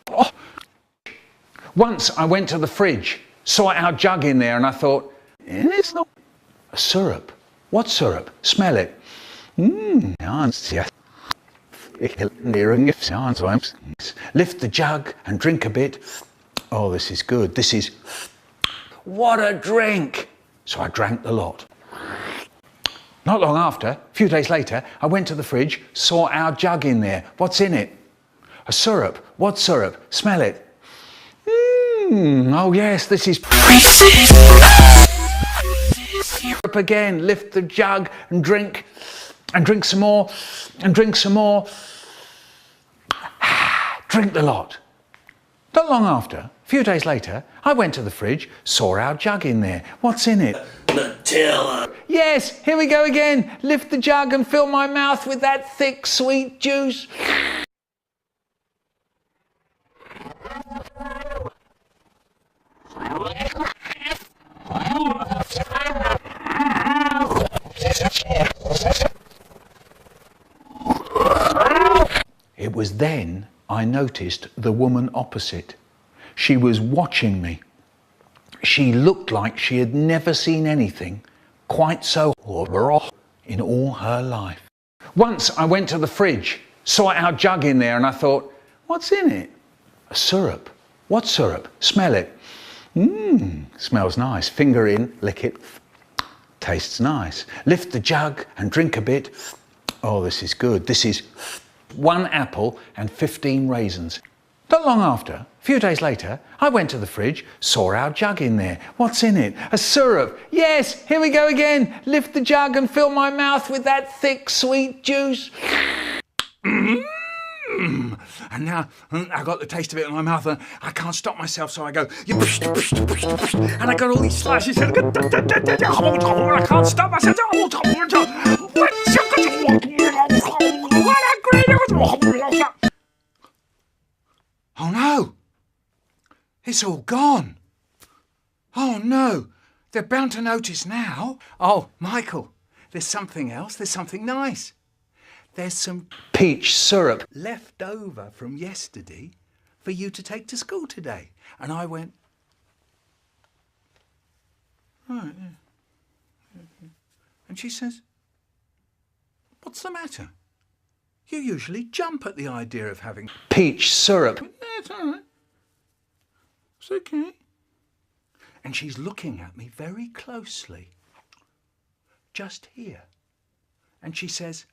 Oh. Once I went to the fridge, saw our jug in there, and I thought, it's not a syrup. What syrup? Smell it. Lift the jug and drink a bit. Oh, this is good. This is, what a drink. So I drank the lot. Not long after, a few days later, I went to the fridge, saw our jug in there. What's in it? A syrup. What syrup? Smell it. Oh yes, this is syrup again. Lift the jug and drink some more, and drink some more. Drink the lot. Not long after, a few days later, I went to the fridge, saw our jug in there. What's in it? Nutella. Yes, here we go again. Lift the jug and fill my mouth with that thick, sweet juice. It was then I noticed the woman opposite. She was watching me. She looked like she had never seen anything quite so horrible in all her life. Once I went to the fridge, saw our jug in there, and I thought, what's in it? A syrup. What syrup? Smell it. Smells nice. Finger in, lick it. Tastes nice. Lift the jug and drink a bit. Oh, this is good. This is 1 apple and 15 raisins. Not long after, a few days later, I went to the fridge, saw our jug in there. What's in it? A syrup. Yes, here we go again. Lift the jug and fill my mouth with that thick, sweet juice. And now I got the taste of it in my mouth and I can't stop myself, so I go, and I got all these slashes and I can't stop myself. Oh no, it's all gone. Oh no, they're bound to notice now. Oh, Michael, there's something else, there's something nice. There's some peach syrup left over from yesterday for you to take to school today. And I went, right, yeah. And she says, what's the matter? You usually jump at the idea of having peach syrup. No, it's all right. It's okay. And she's looking at me very closely, just here. And she says,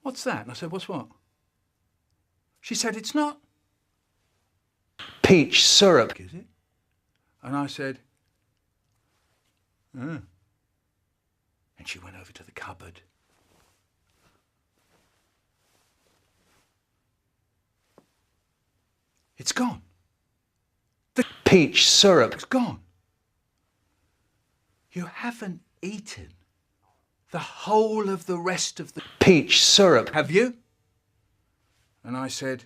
what's that? And I said, what's what? She said, it's not peach syrup. Is it? And I said, oh. And she went over to the cupboard. It's gone. The peach syrup. It's gone. You haven't eaten the whole of the rest of the peach syrup. Have you? And I said,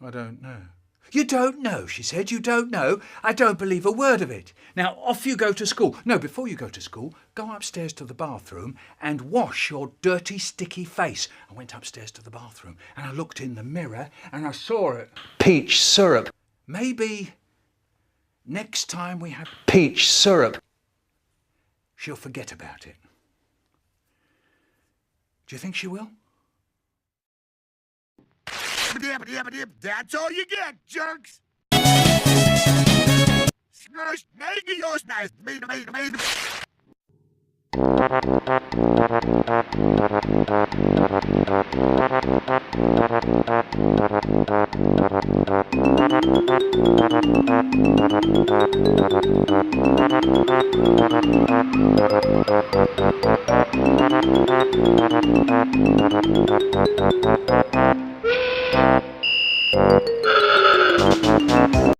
I don't know. You don't know, she said, you don't know. I don't believe a word of it. Now, off you go to school. No, before you go to school, go upstairs to the bathroom and wash your dirty, sticky face. I went upstairs to the bathroom and I looked in the mirror and I saw it. Peach syrup. Maybe next time we have peach syrup, she'll forget about it. Do you think she will? That's all you get, jerks!